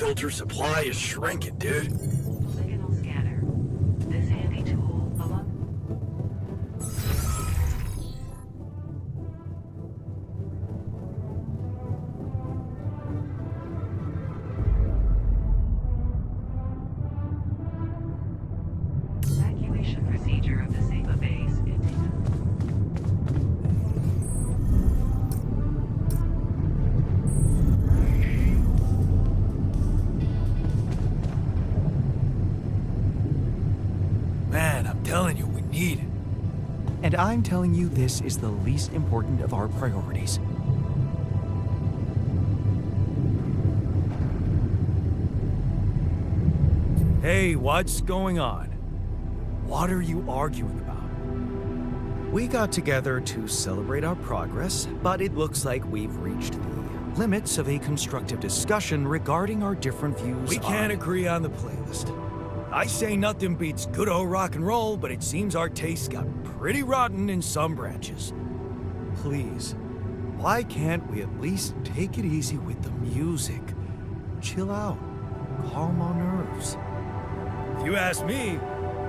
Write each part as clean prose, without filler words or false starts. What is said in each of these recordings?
filter supply is shrinking, dude. Signal scanner. This handy tool along. Evacuation procedure of the Saba base continues. Man, I'm telling you, we need it. And I'm telling you this is the least important of our priorities. Hey, what's going on? What are you arguing about? We got together to celebrate our progress, but it looks like we've reached the limits of a constructive discussion regarding our different views. We can't agree on the playlist. I say nothing beats good old rock and roll, but it seems our tastes got pretty rotten in some branches. Please, why can't we at least take it easy with the music? Chill out, calm our nerves. If you ask me,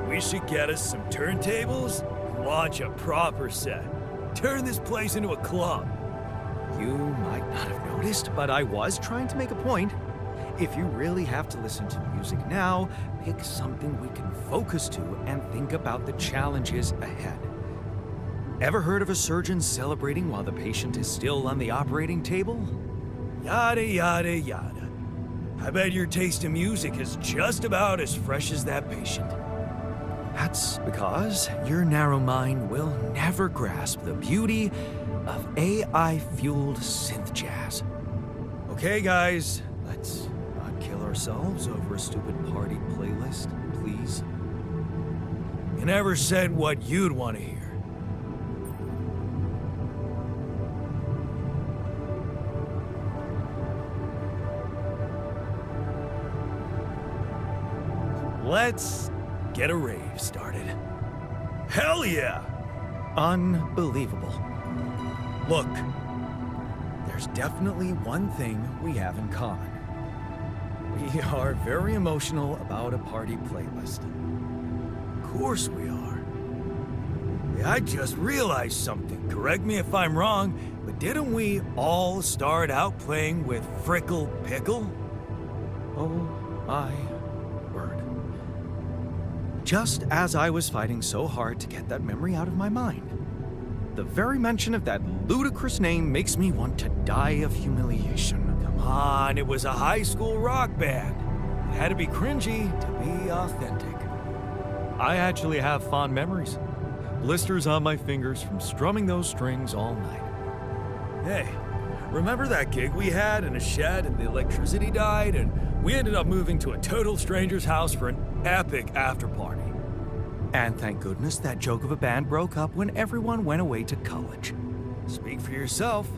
we should get us some turntables and launch a proper set. Turn this place into a club. You might not have noticed, but I was trying to make a point. If you really have to listen to music now, pick something we can focus to and think about the challenges ahead. Ever heard of a surgeon celebrating while the patient is still on the operating table? Yada, yada, yada. I bet your taste in music is just about as fresh as that patient. That's because your narrow mind will never grasp the beauty of AI-fueled synth jazz. Okay, guys, let's not kill ourselves over a stupid party playlist, please. You never said what you'd want to hear. Let's get a rave started. Hell yeah! Unbelievable. Look, There's definitely one thing we have in common. We are very emotional about a party playlist. of course we are. Hey, I just realized something. Correct me if I'm wrong, but didn't we all start out playing with Frickle Pickle? Oh my word. Just as I was fighting so hard to get that memory out of my mind, the very mention of that ludicrous name makes me want to die of humiliation. Come on, it was a high school rock band. It had to be cringy to be authentic. I actually have fond memories. Blisters on my fingers from strumming those strings all night. Hey, remember that gig we had in a shed and the electricity died and we ended up moving to a total stranger's house for an epic after party? And thank goodness that joke of a band broke up when everyone went away to college. Speak for yourself.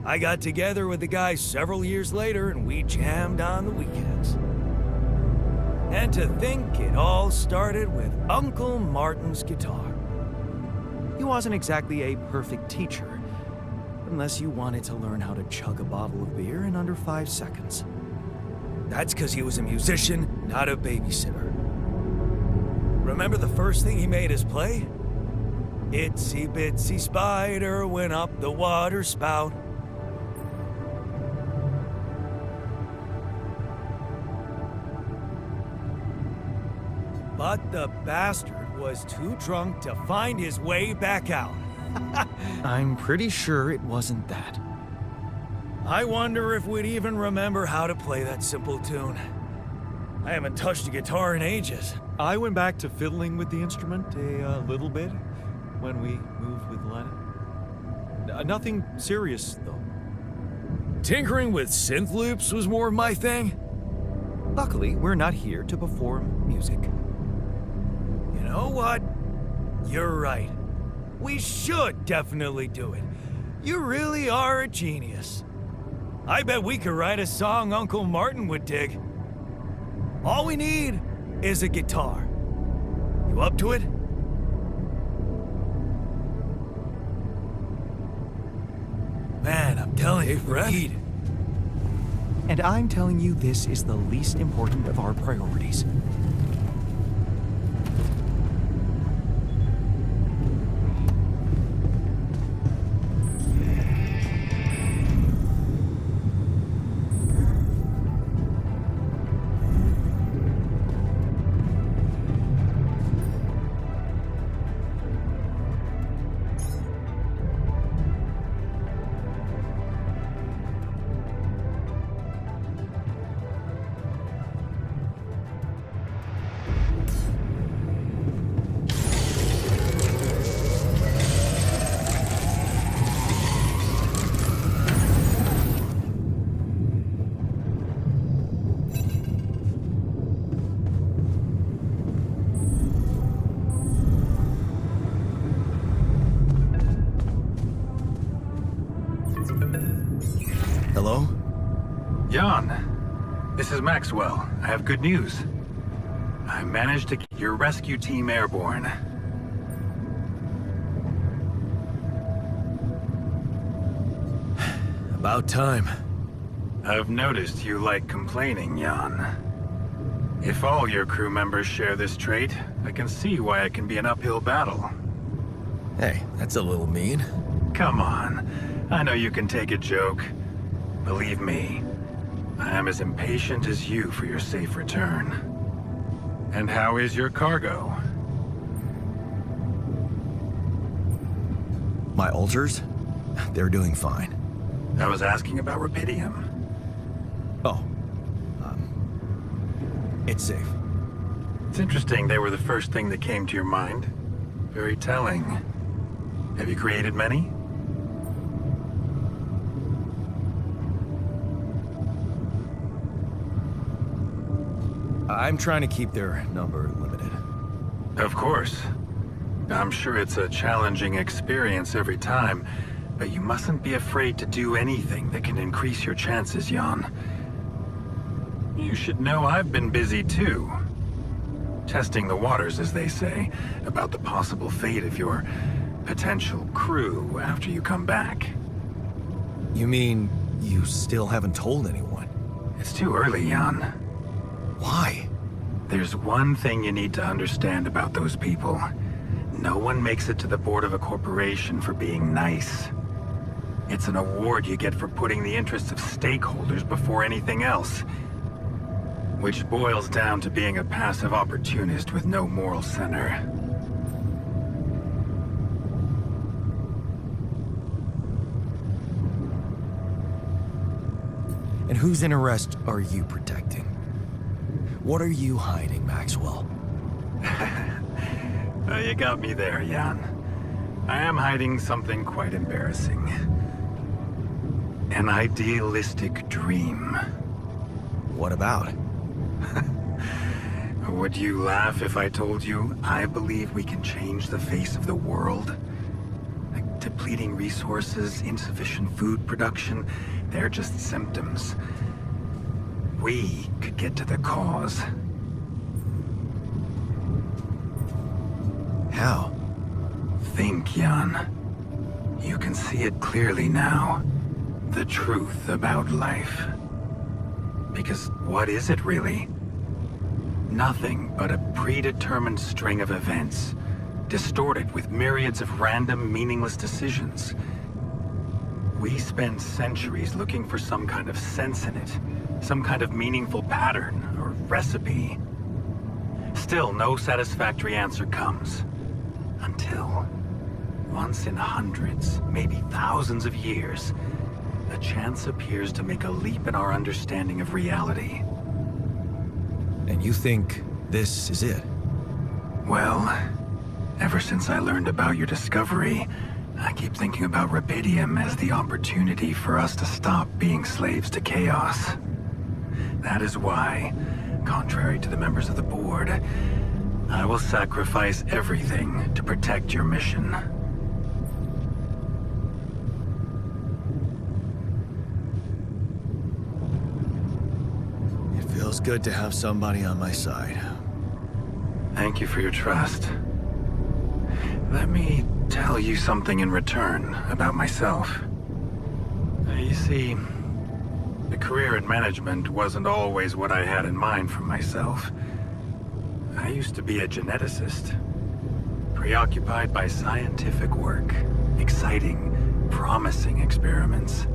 I got together with the guys several years later and we jammed on the weekends. And to think it all started with Uncle Martin's guitar. He wasn't exactly a perfect teacher, unless you wanted to learn how to chug a bottle of beer in under 5 seconds. That's because he was a musician, not a babysitter. Remember the first thing he made us play? Itsy bitsy spider went up the water spout. But the bastard was too drunk to find his way back out. I'm pretty sure it wasn't that. I wonder if we'd even remember how to play that simple tune. I haven't touched a guitar in ages. I went back to fiddling with the instrument a little bit when we moved with Lennon. Nothing serious, though. Tinkering with synth loops was more my thing. Luckily, we're not here to perform music. You know what? You're right. We should definitely do it. You really are a genius. I bet we could write a song Uncle Martin would dig. All we need is a guitar. You up to it? Man, I'm telling you, Fred. And I'm telling you this is the least important of our priorities. Hello? Jan, this is Maxwell. I have good news. I managed to get your rescue team airborne. About time. I've noticed you like complaining, Jan. If all your crew members share this trait, I can see why it can be an uphill battle. Hey, that's a little mean. Come on. I know you can take a joke. Believe me, I am as impatient as you for your safe return. And how is your cargo? My ulcers? They're doing fine. I was asking about Rapidium. Oh. It's safe. It's interesting they were the first thing that came to your mind. Very telling. Have you created many? I'm trying to keep their number limited. Of course. I'm sure it's a challenging experience every time, but you mustn't be afraid to do anything that can increase your chances, Jan. You should know I've been busy too. Testing the waters, as they say, about the possible fate of your potential crew after you come back. You mean you still haven't told anyone? It's too early, Jan. Why? There's one thing you need to understand about those people. No one makes it to the board of a corporation for being nice. It's an award you get for putting the interests of stakeholders before anything else. Which boils down to being a passive opportunist with no moral center. And whose interest are you protecting? What are you hiding, Maxwell? You got me there, Jan. I am hiding something quite embarrassing. An idealistic dream. What about? Would you laugh if I told you I believe we can change the face of the world? Like depleting resources, insufficient food production, they're just symptoms. We could get to the cause. How? Think, Jan. You can see it clearly now. The truth about life. Because what is it really? Nothing but a predetermined string of events, distorted with myriads of random, meaningless decisions. We spend centuries looking for some kind of sense in it, some kind of meaningful pattern or recipe. Still, no satisfactory answer comes. Until, once in hundreds, maybe thousands of years, a chance appears to make a leap in our understanding of reality. And you think this is it? Well, ever since I learned about your discovery, I keep thinking about Rapidium as the opportunity for us to stop being slaves to chaos. That is why, contrary to the members of the board, I will sacrifice everything to protect your mission. It feels good to have somebody on my side. Thank you for your trust. Let me tell you something in return about myself. You see, A career in management wasn't always what I had in mind for myself. I used to be a geneticist, preoccupied by scientific work, exciting, promising experiments.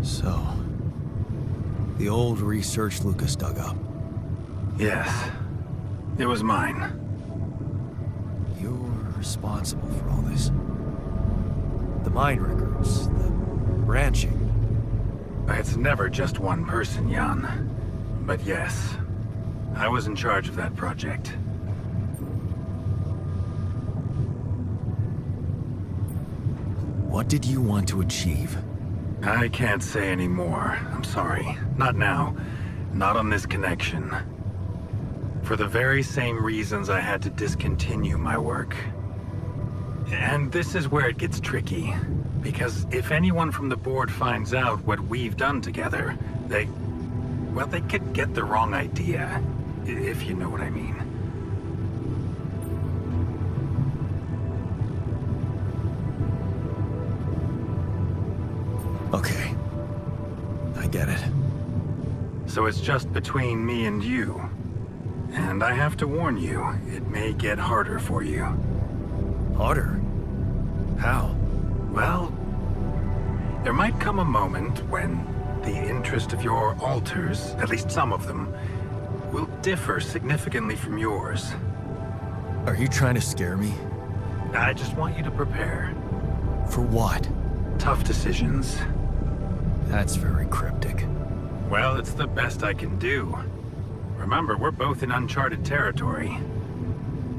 So, the old research Lucas dug up. Yes, it was mine. You're responsible for all this. The mind records, the branching. It's never just one person, Jan. But yes, I was in charge of that project. What did you want to achieve? I can't say any more. I'm sorry. Not now. Not on this connection. For the very same reasons I had to discontinue my work. And this is where it gets tricky. Because if anyone from the board finds out what we've done together, they could get the wrong idea. If you know what I mean. Okay. I get it. So it's just between me and you. And I have to warn you, it may get harder for you. Harder? How? Well, there might come a moment when the interest of your alters, at least some of them, will differ significantly from yours. Are you trying to scare me? I just want you to prepare. For what? Tough decisions. That's very cryptic. Well, it's the best I can do. Remember, we're both in uncharted territory.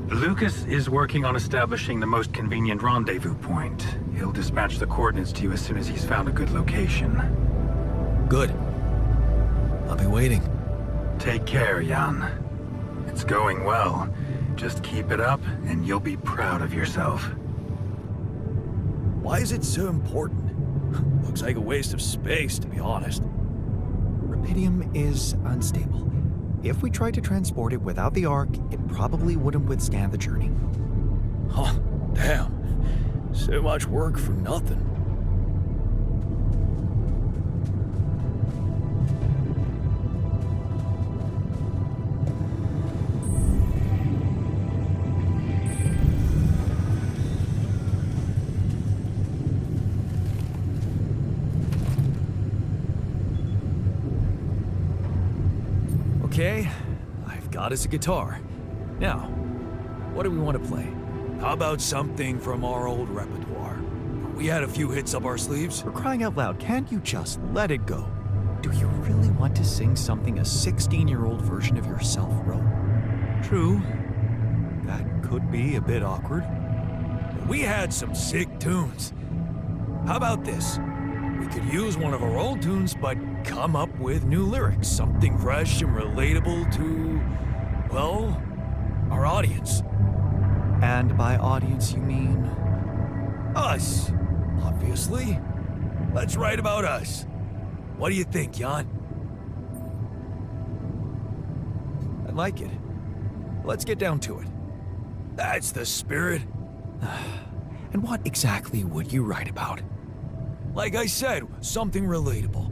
Lucas is working on establishing the most convenient rendezvous point. He'll dispatch the coordinates to you as soon as he's found a good location. Good. I'll be waiting. Take care, Jan. It's going well. Just keep it up, and you'll be proud of yourself. Why is it so important? Looks like a waste of space, to be honest. Rubidium is unstable. If we tried to transport it without the Ark, it probably wouldn't withstand the journey. Huh, damn. So much work for nothing. Okay, I've got us a guitar. Now, what do we want to play? How about something from our old repertoire? We had a few hits up our sleeves. For crying out loud, can't you just let it go? Do you really want to sing something a 16-year-old version of yourself wrote? True. That could be a bit awkward. We had some sick tunes. How about this? We could use one of our old tunes, but come up with new lyrics. Something fresh and relatable to, well, our audience. And by audience, you mean? Us, obviously. Let's write about us. What do you think, Jan? I like it. Let's get down to it. That's the spirit. And what exactly would you write about? Like I said, something relatable.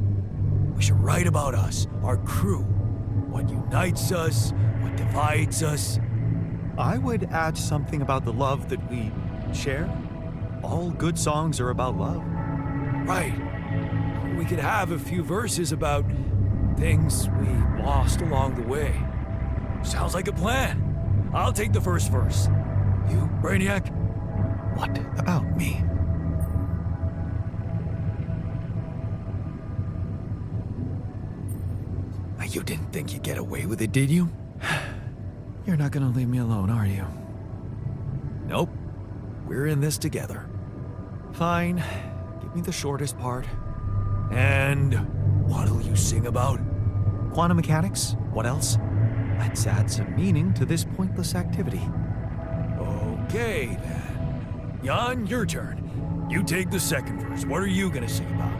We should write about us, our crew. What unites us, what divides us. I would add something about the love that we share. All good songs are about love. Right. We could have a few verses about things we lost along the way. Sounds like a plan. I'll take the first verse. You, Brainiac? What about me? You didn't think you'd get away with it, did you? You're not gonna leave me alone, are you? Nope. We're in this together. Fine. Give me the shortest part. And what'll you sing about? Quantum mechanics? What else? Let's add some meaning to this pointless activity. Okay, then. Jan, your turn. You take the second verse. What are you gonna sing about?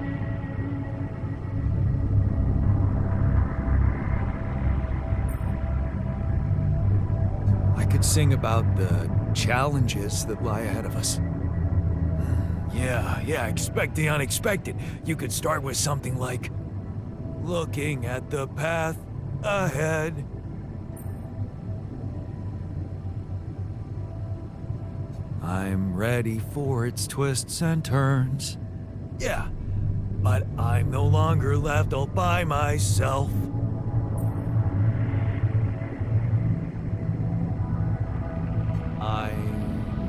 I could sing about the challenges that lie ahead of us. Yeah, expect the unexpected. You could start with something like, looking at the path ahead. I'm ready for its twists and turns. Yeah, but I'm no longer left all by myself. I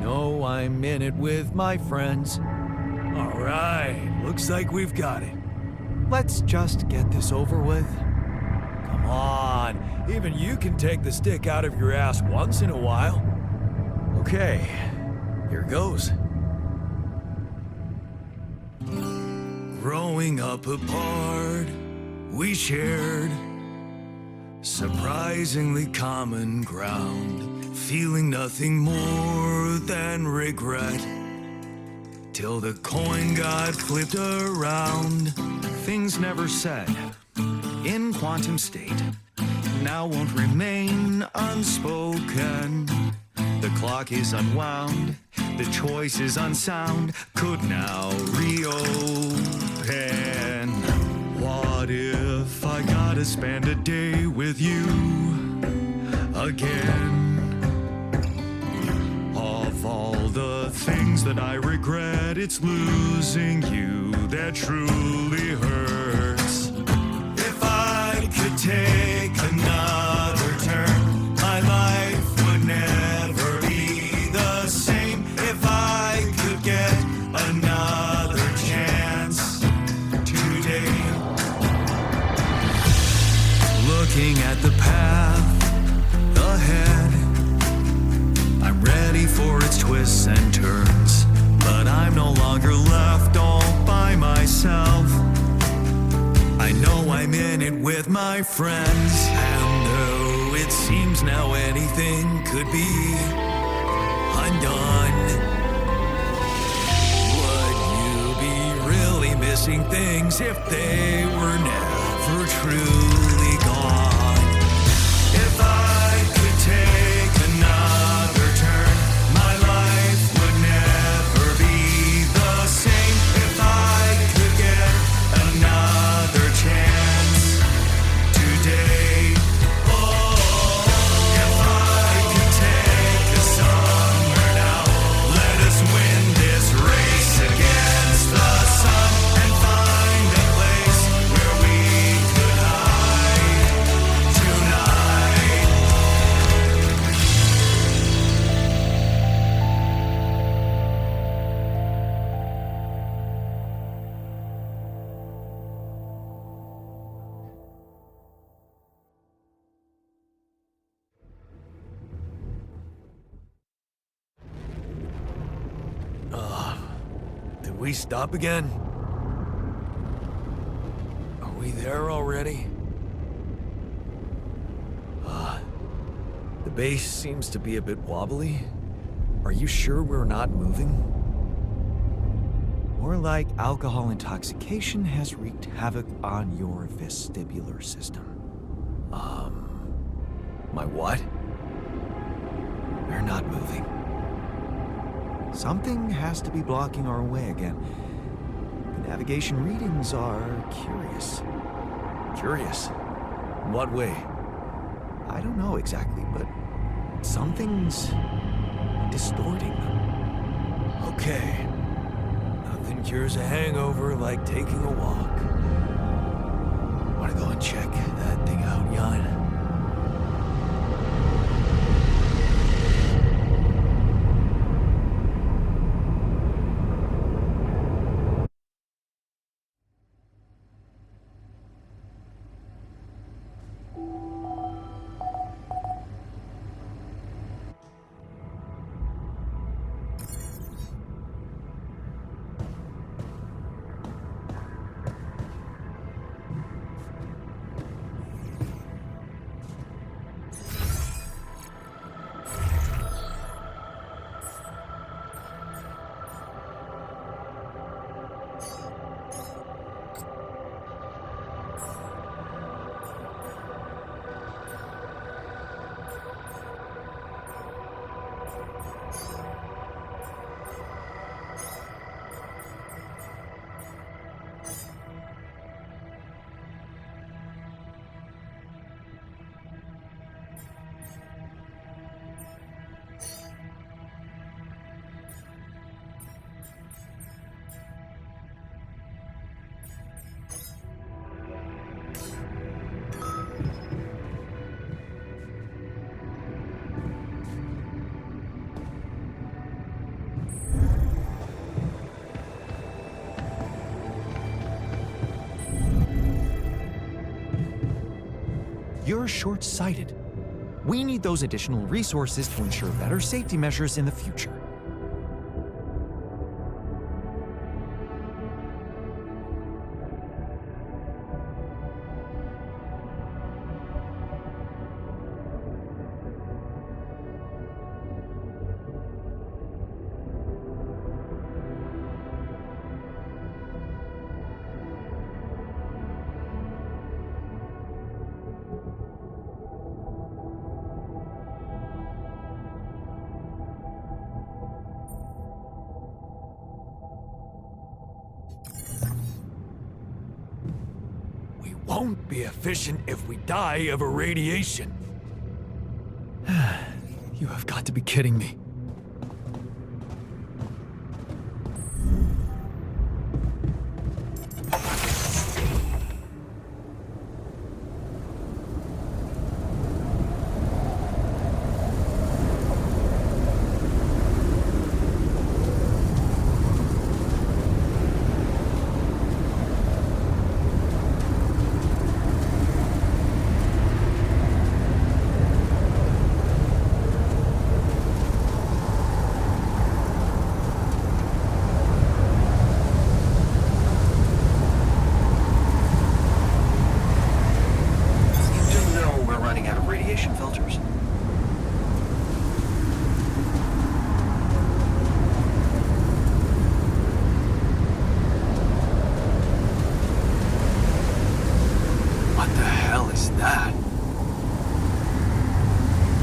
know I'm in it with my friends. All right, looks like we've got it. Let's just get this over with. Come on, even you can take the stick out of your ass once in a while. Okay, here goes. Growing up apart, we shared surprisingly common ground, feeling nothing more than regret. Till the coin got flipped around. Things never said in quantum state now won't remain unspoken. The clock is unwound, the choice is unsound, could now reopen. What if I gotta spend a day with you again? Of all the things that I regret, it's losing you that truly hurts. If I could take another turn, my life would never be the same. If I could get another chance today. Looking at the path ahead, I'm ready for its twists and turns, but I'm no longer left all by myself. I know I'm in it with my friends, and though it seems now anything could be undone, would you be really missing things if they were never truly gone? If I could take another turn, my life would never be the same. If I could get another chance today. Oh, if I could take us somewhere now, let us win this race against the sun and find a place where we could hide tonight. Did we stop again? Are we there already? The base seems to be a bit wobbly. Are you sure we're not moving? More like alcohol intoxication has wreaked havoc on your vestibular system. My what? We're not moving. Something has to be blocking our way again. The navigation readings are curious. Curious. In what way? I don't know exactly, but something's distorting them. Okay. Nothing cures a hangover like taking a walk. Wanna go and check that thing out, Jan? you're short-sighted. We need those additional resources to ensure better safety measures in the future. Won't be efficient if we die of irradiation. You have got to be kidding me.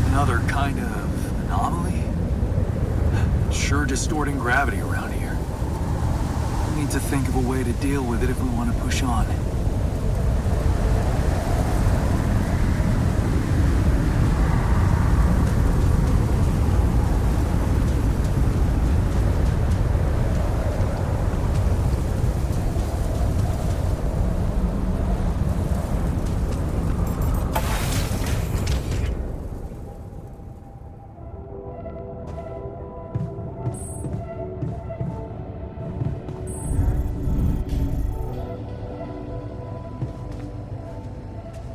Another kind of anomaly? Sure distorting gravity around here. We need to think of a way to deal with it if we want to push on.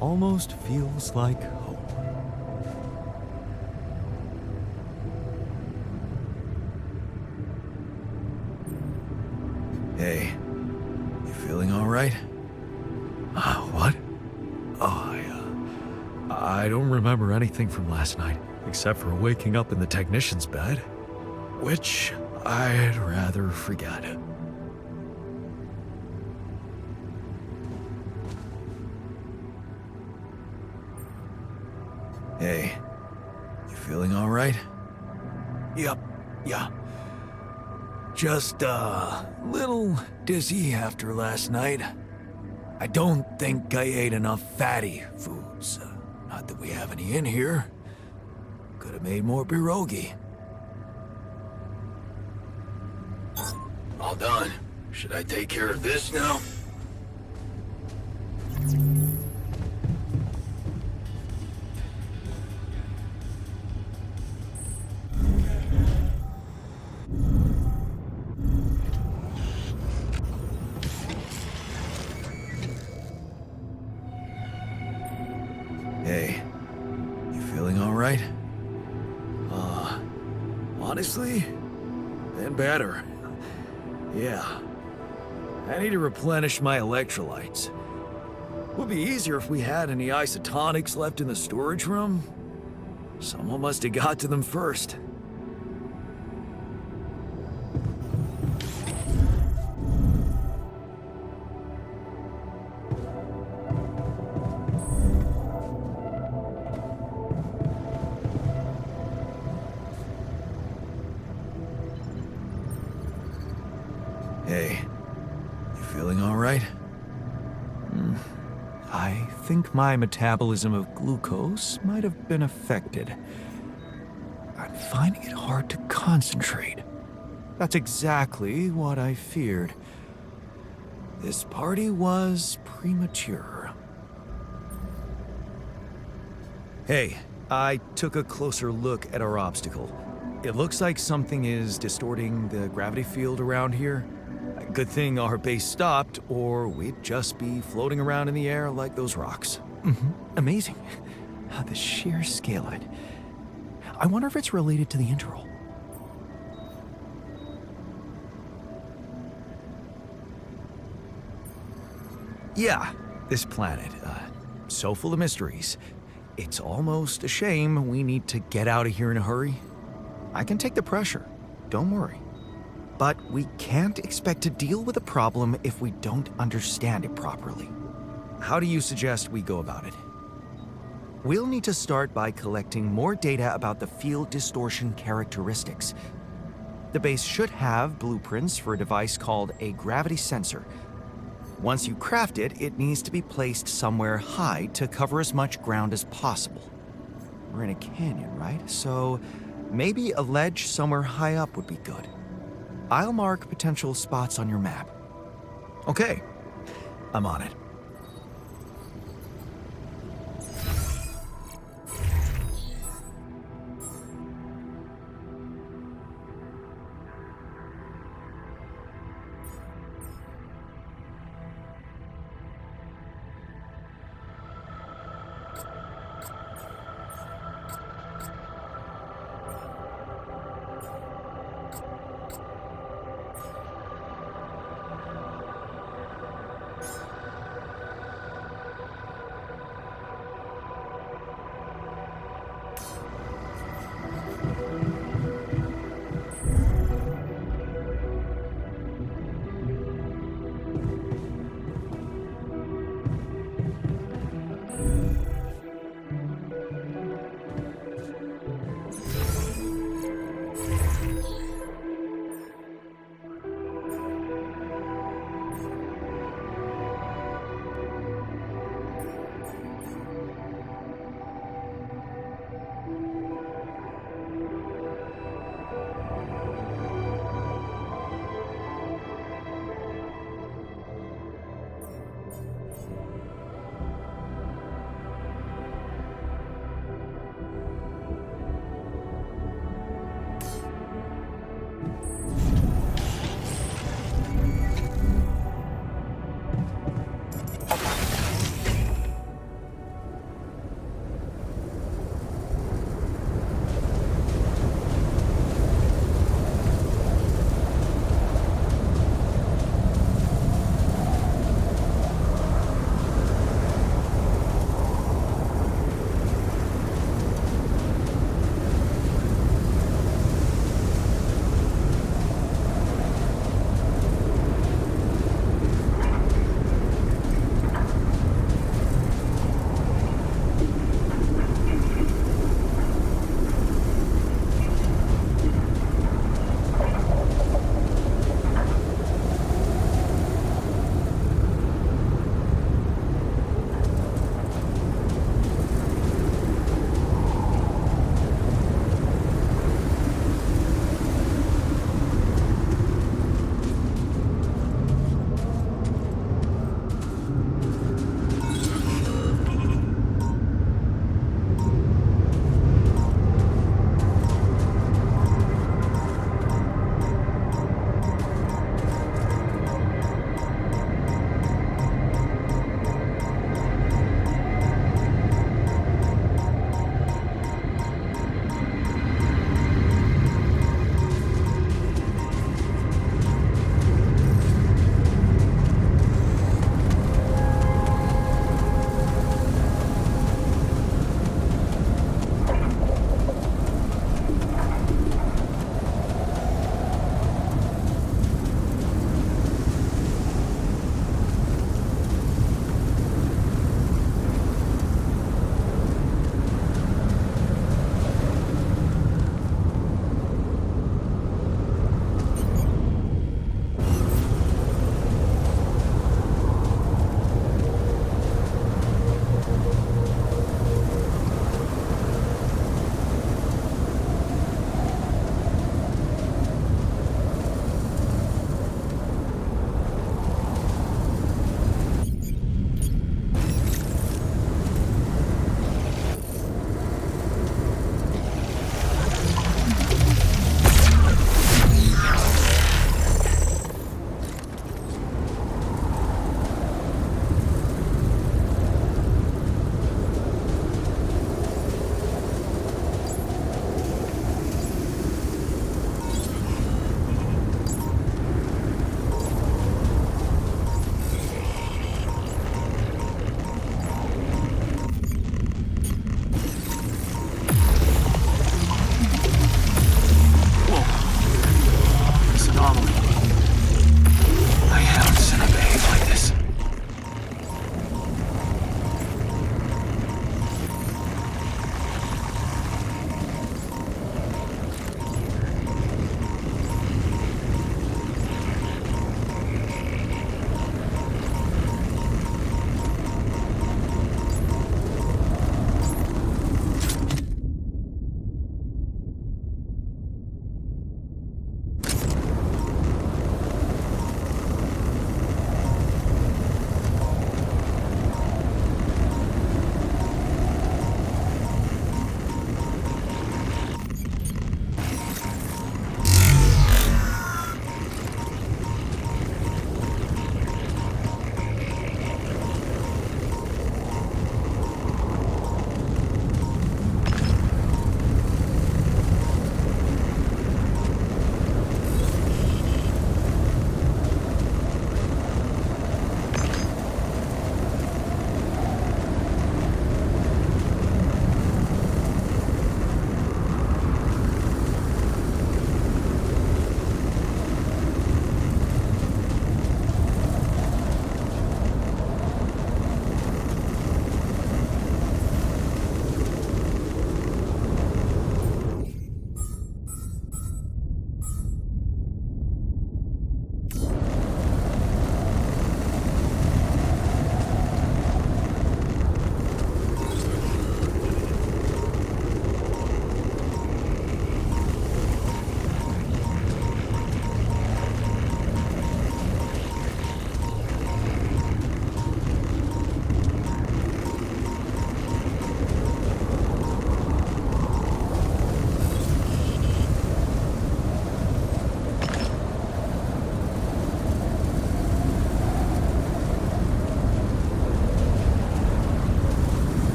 Almost feels like home. Hey, you feeling all right? What? Oh, I don't remember anything from last night, except for waking up in the technician's bed, which I'd rather forget. Hey, you feeling all right? Yep, yeah. Just a little dizzy after last night. I don't think I ate enough fatty foods. Not that we have any in here. Could have made more pierogi. All done. Should I take care of this now? Hey, you feeling all right? Honestly, been better. Yeah. I need to replenish my electrolytes. Would be easier if we had any isotonics left in the storage room. Someone must have got to them first. Hey, you feeling all right? I think my metabolism of glucose might have been affected. I'm finding it hard to concentrate. That's exactly what I feared. This party was premature. Hey, I took a closer look at our obstacle. It looks like something is distorting the gravity field around here. Good thing our base stopped, or we'd just be floating around in the air like those rocks. Amazing. The sheer scale of it. I wonder if it's related to the interval. Yeah, this planet, so full of mysteries. It's almost a shame we need to get out of here in a hurry. I can take the pressure, don't worry. But we can't expect to deal with a problem if we don't understand it properly. How do you suggest we go about it? We'll need to start by collecting more data about the field distortion characteristics. The base should have blueprints for a device called a gravity sensor. Once you craft it, it needs to be placed somewhere high to cover as much ground as possible. We're in a canyon, right? So maybe a ledge somewhere high up would be good. I'll mark potential spots on your map. Okay, I'm on it.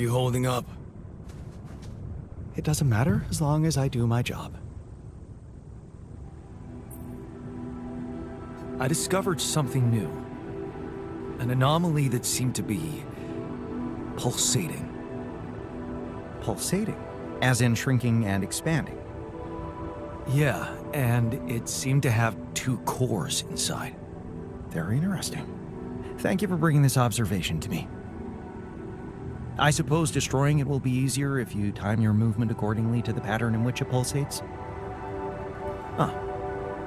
you holding up? It doesn't matter as long as I do my job. I discovered something new. An anomaly that seemed to be pulsating. Pulsating? As in shrinking and expanding? Yeah, and it seemed to have two cores inside. Very interesting. Thank you for bringing this observation to me. I suppose destroying it will be easier if you time your movement accordingly to the pattern in which it pulsates? Huh.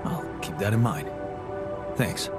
I'll keep that in mind. Thanks.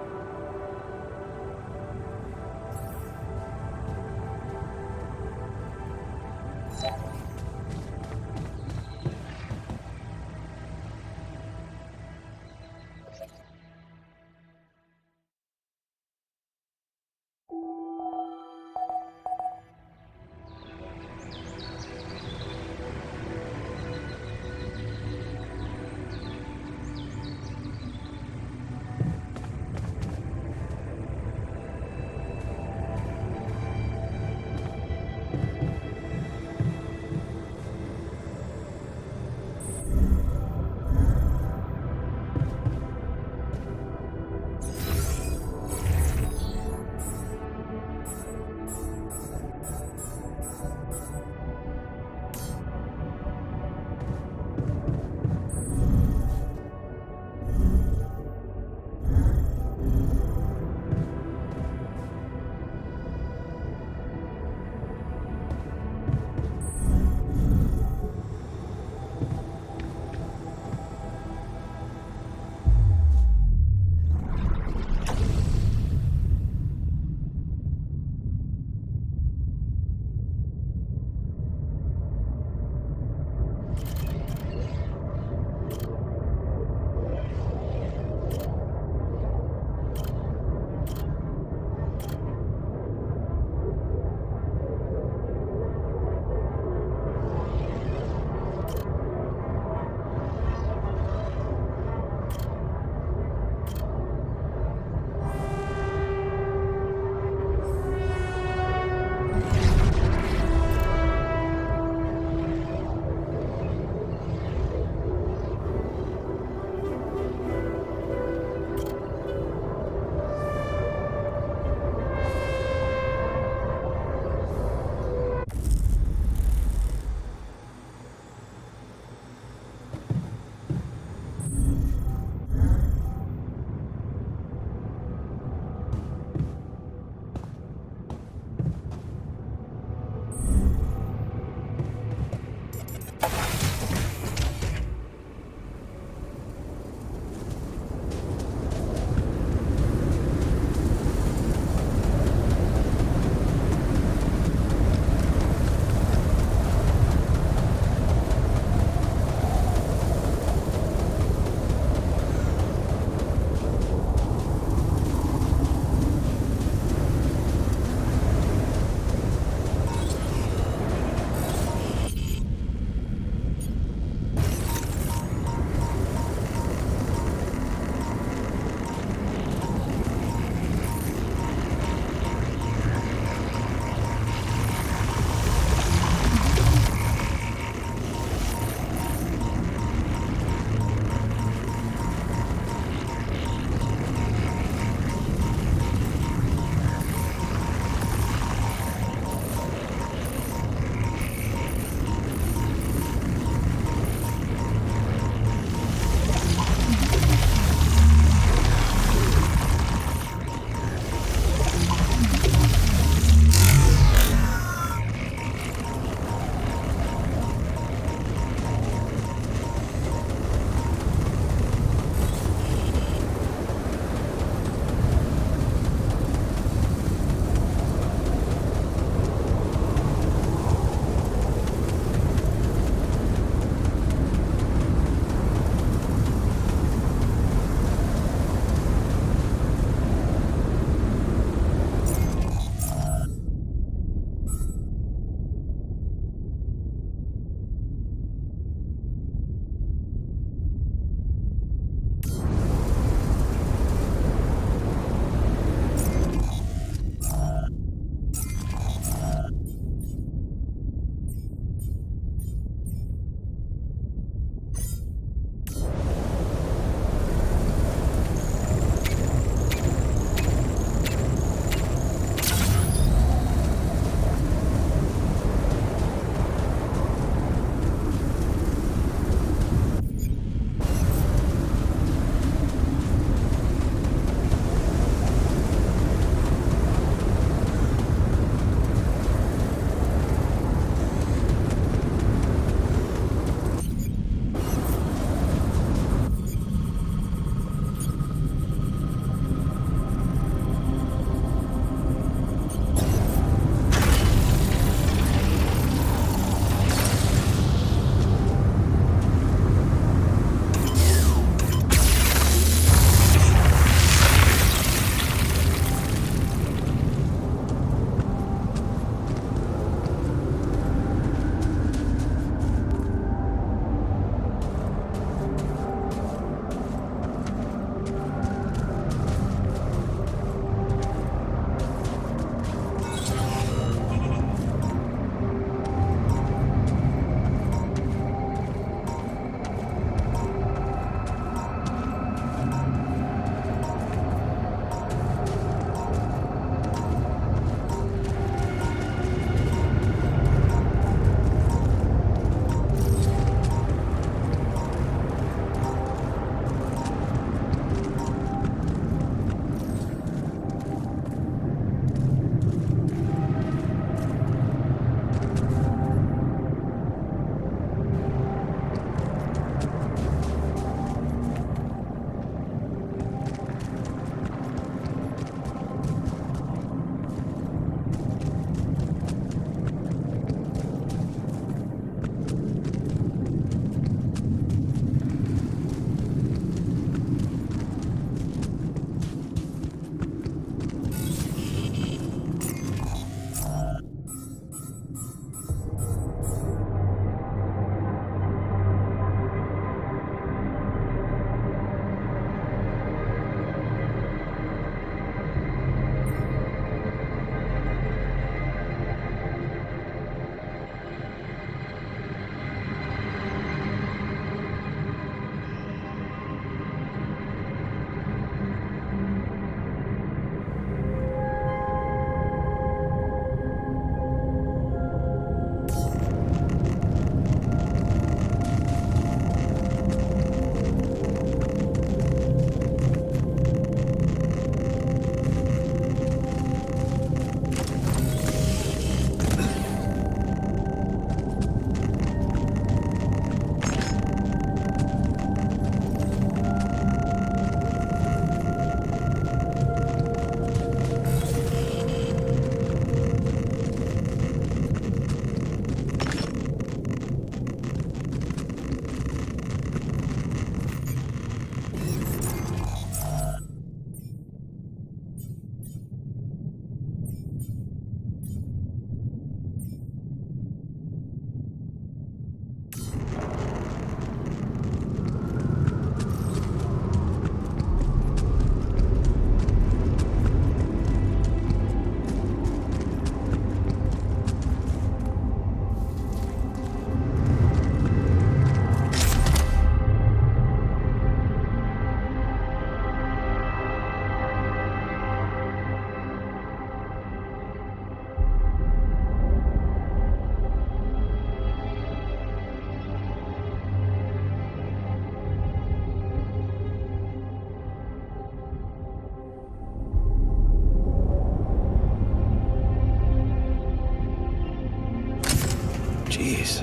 Jeez,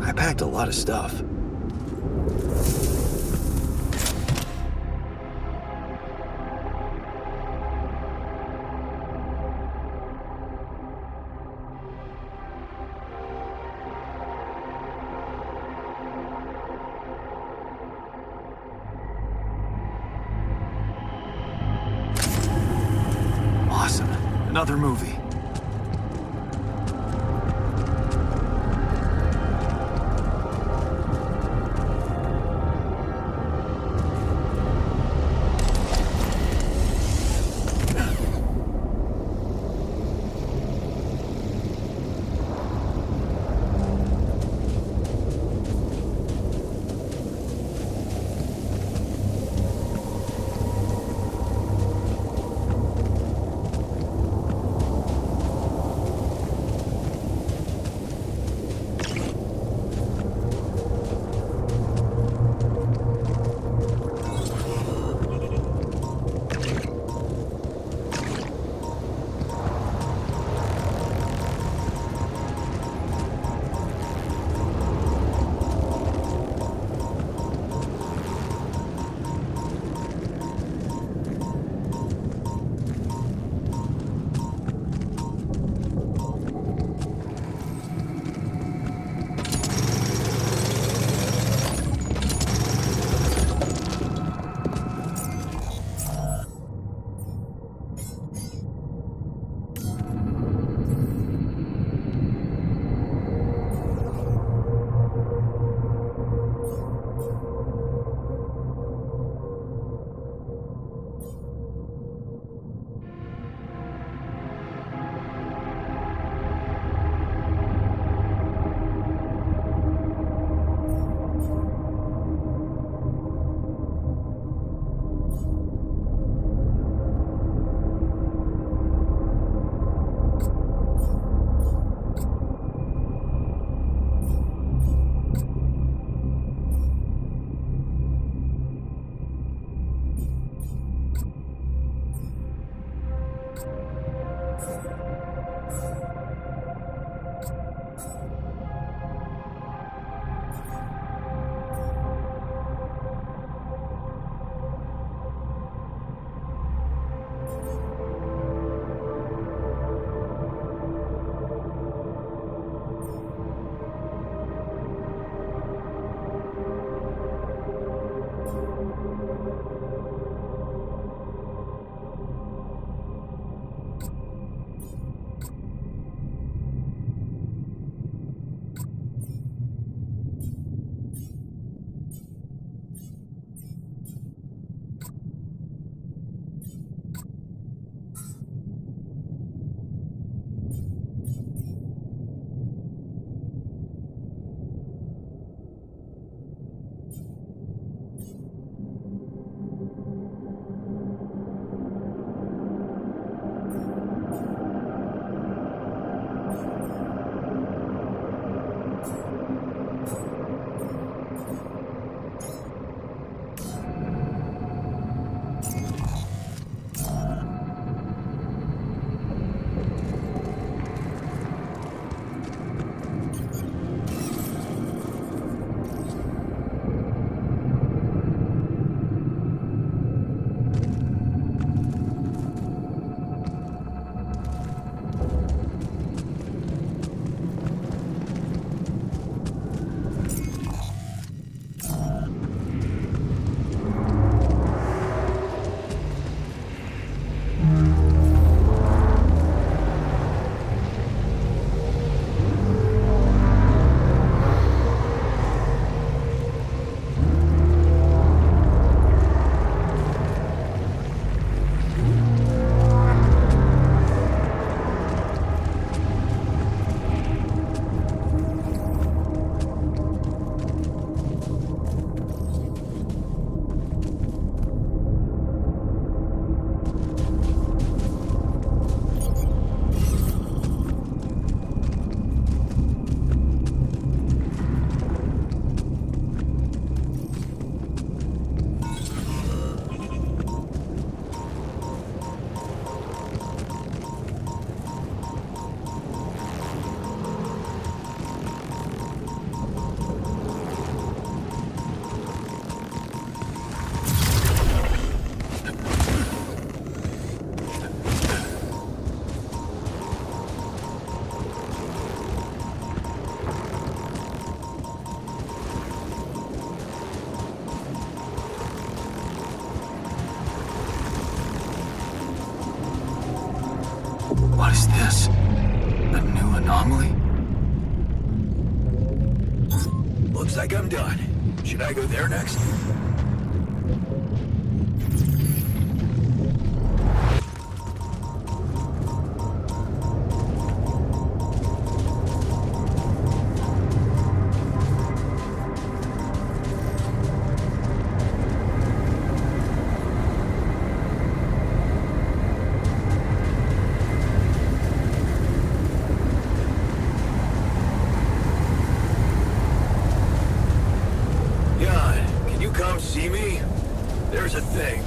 I packed a lot of stuff. Awesome. Another movie. What is this? A new anomaly? Looks like I'm done. Should I go there next? Come see me? There's a thing.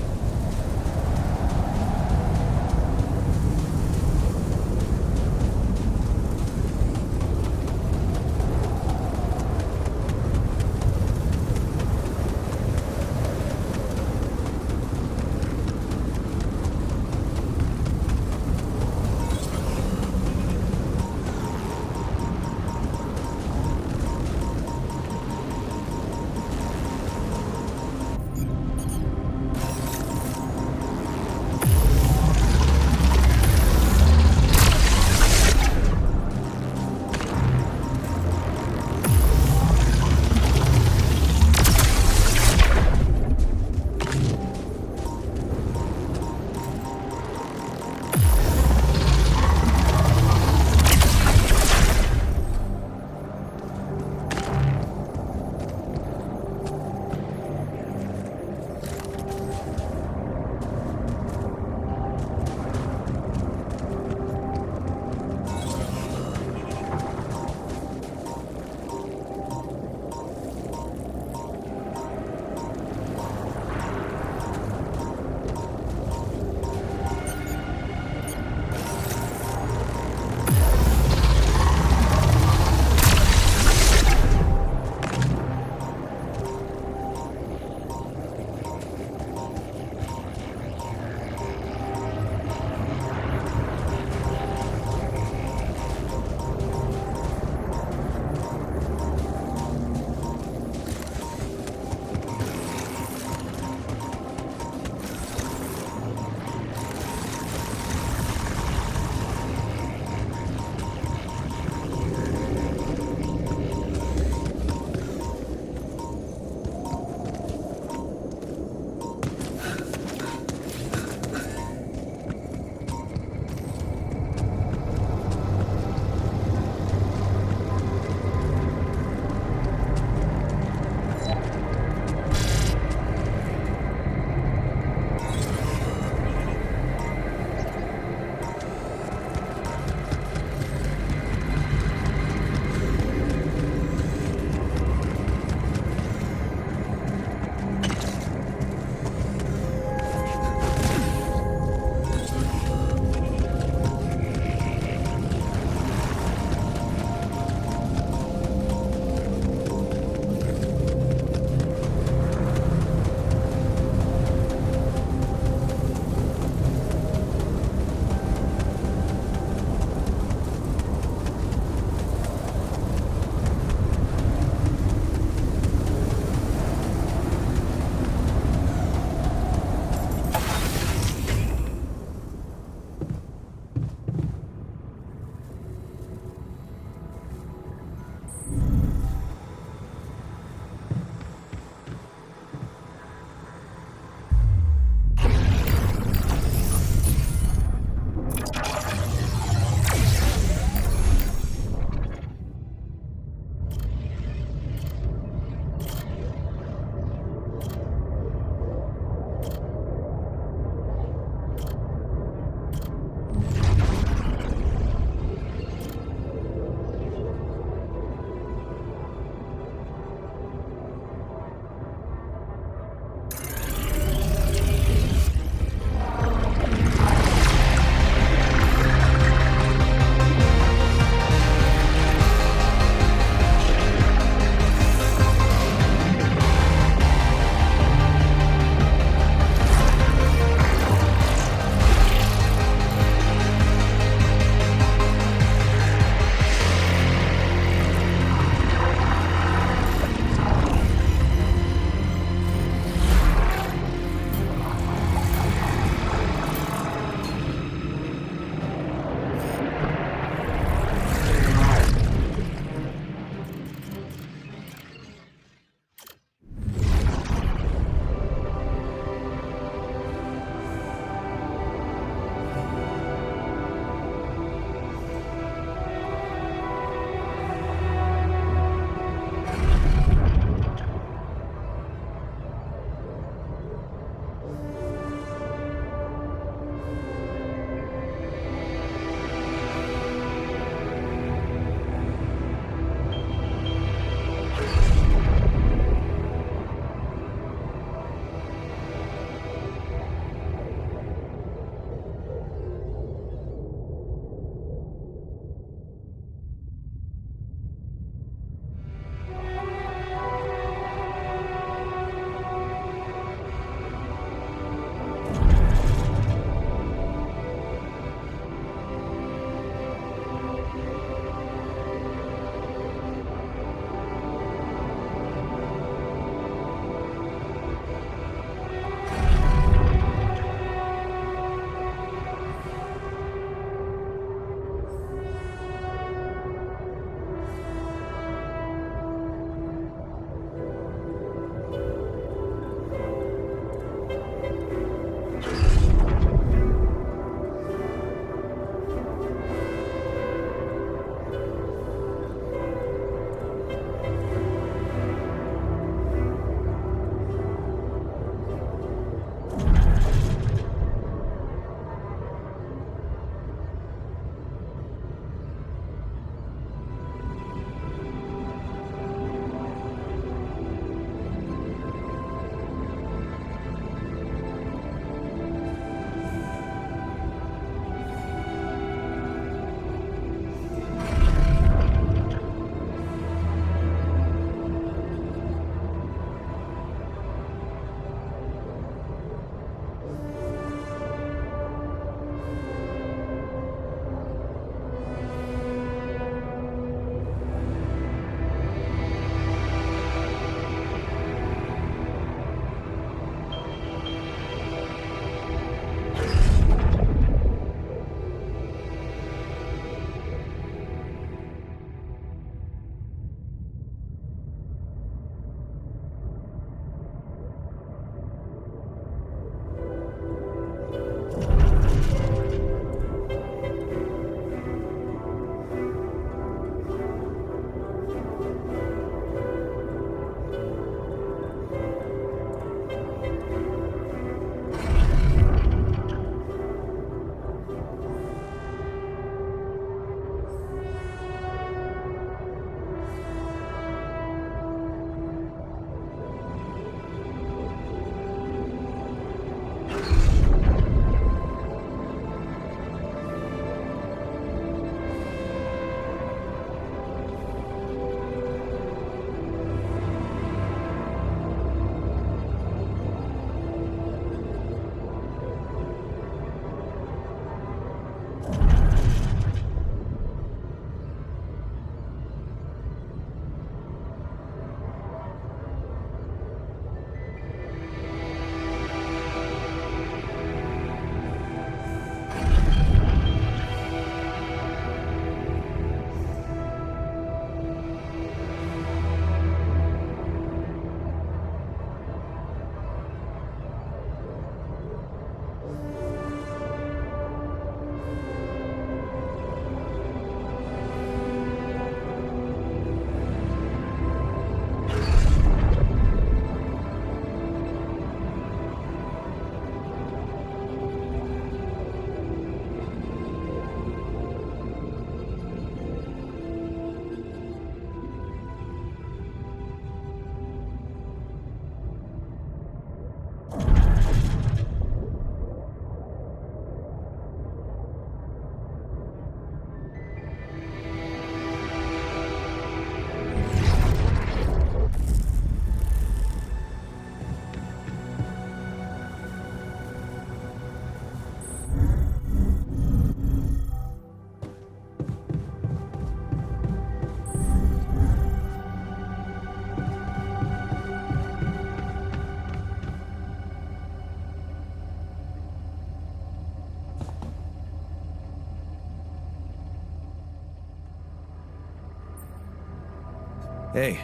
Hey,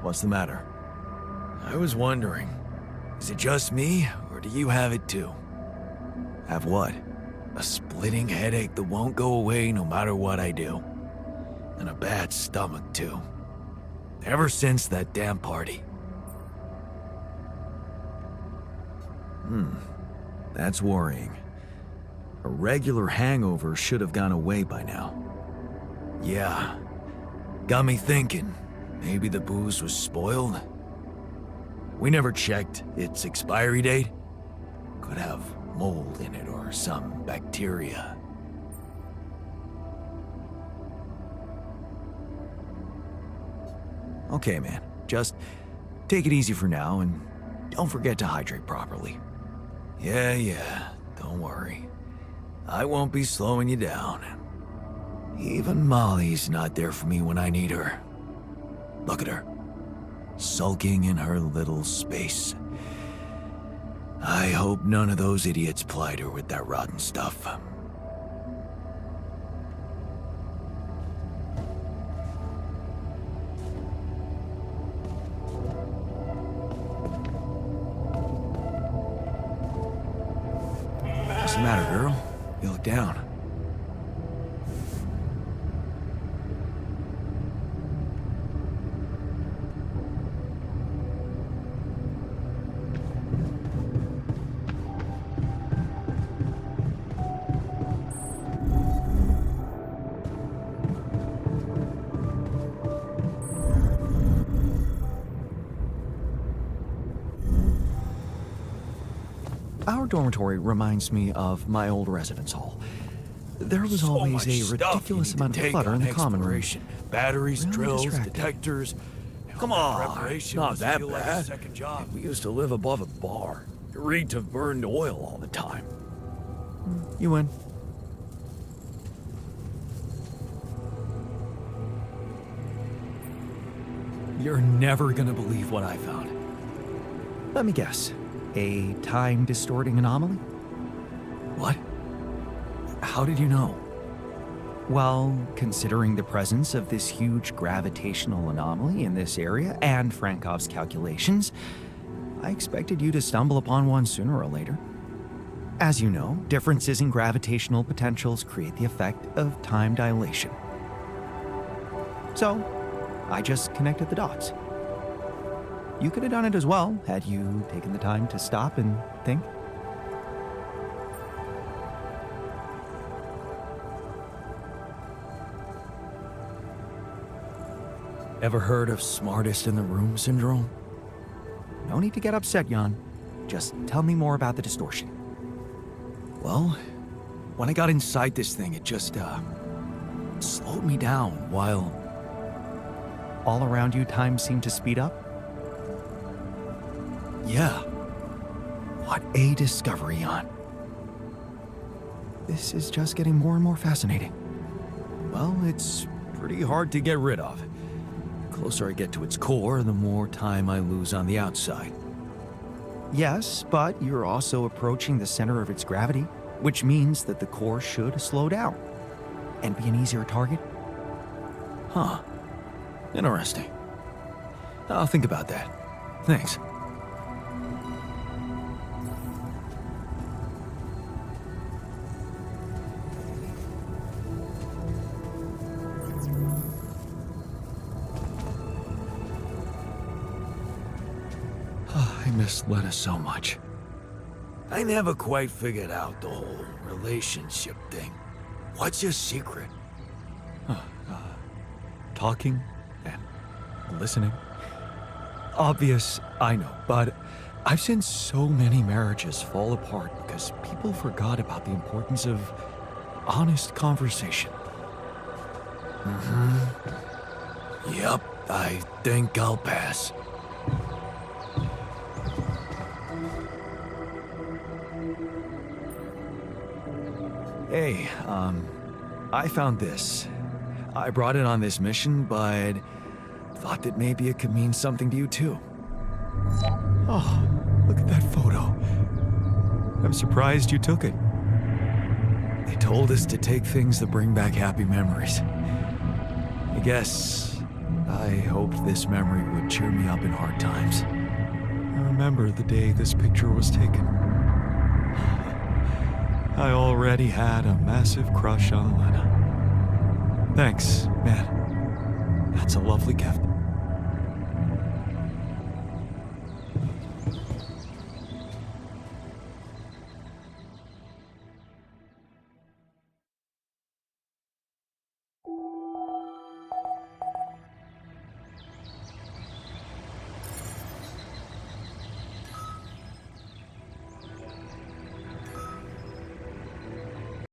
what's the matter? I was wondering, is it just me, or do you have it too? Have what? A splitting headache that won't go away no matter what I do. And a bad stomach too. Ever since that damn party. That's worrying. A regular hangover should have gone away by now. Yeah. Got me thinking, maybe the booze was spoiled? We never checked its expiry date. Could have mold in it or some bacteria. Okay, man. Just take it easy for now and don't forget to hydrate properly. Yeah, don't worry. I won't be slowing you down. Even Molly's not there for me when I need her. Look at her, sulking in her little space. I hope none of those idiots plied her with that rotten stuff. What's the matter, girl? You look down. Our dormitory reminds me of my old residence hall. There was So always much a stuff ridiculous you need amount to of take clutter in on the common room. exploration. Batteries, Really drills, distracting. detectors. Come All that on, preparation not must that feel like a bad. second job. We used to live above a bar. It reeked of burned oil all the time. You win. You're never gonna believe what I found. Let me guess. A time-distorting anomaly? What? How did you know? Well, considering the presence of this huge gravitational anomaly in this area and Frankov's calculations, I expected you to stumble upon one sooner or later. As you know, differences in gravitational potentials create the effect of time dilation. So, I just connected the dots. You could have done it as well, had you taken the time to stop and think. Ever heard of smartest in the room syndrome? No need to get upset, Jan. Just tell me more about the distortion. Well, when I got inside this thing, it just, slowed me down while... All around you, time seemed to speed up? Yeah. What a discovery, Jan. This is just getting more and more fascinating. Well, it's pretty hard to get rid of. The closer I get to its core, the more time I lose on the outside. Yes, but you're also approaching the center of its gravity, which means that the core should slow down and be an easier target. Huh. Interesting. I'll think about that. Thanks. I miss Lena so much. I never quite figured out the whole relationship thing. What's your secret? Talking and listening. Obvious, I know, but I've seen so many marriages fall apart because people forgot about the importance of honest conversation. Yep, I think I'll pass. Hey, I found this. I brought it on this mission, but thought that maybe it could mean something to you too. Oh, look at that photo. I'm surprised you took it. They told us to take things that bring back happy memories. I guess I hoped this memory would cheer me up in hard times. I remember the day this picture was taken. I already had a massive crush on Lena. Thanks, man. That's a lovely gift.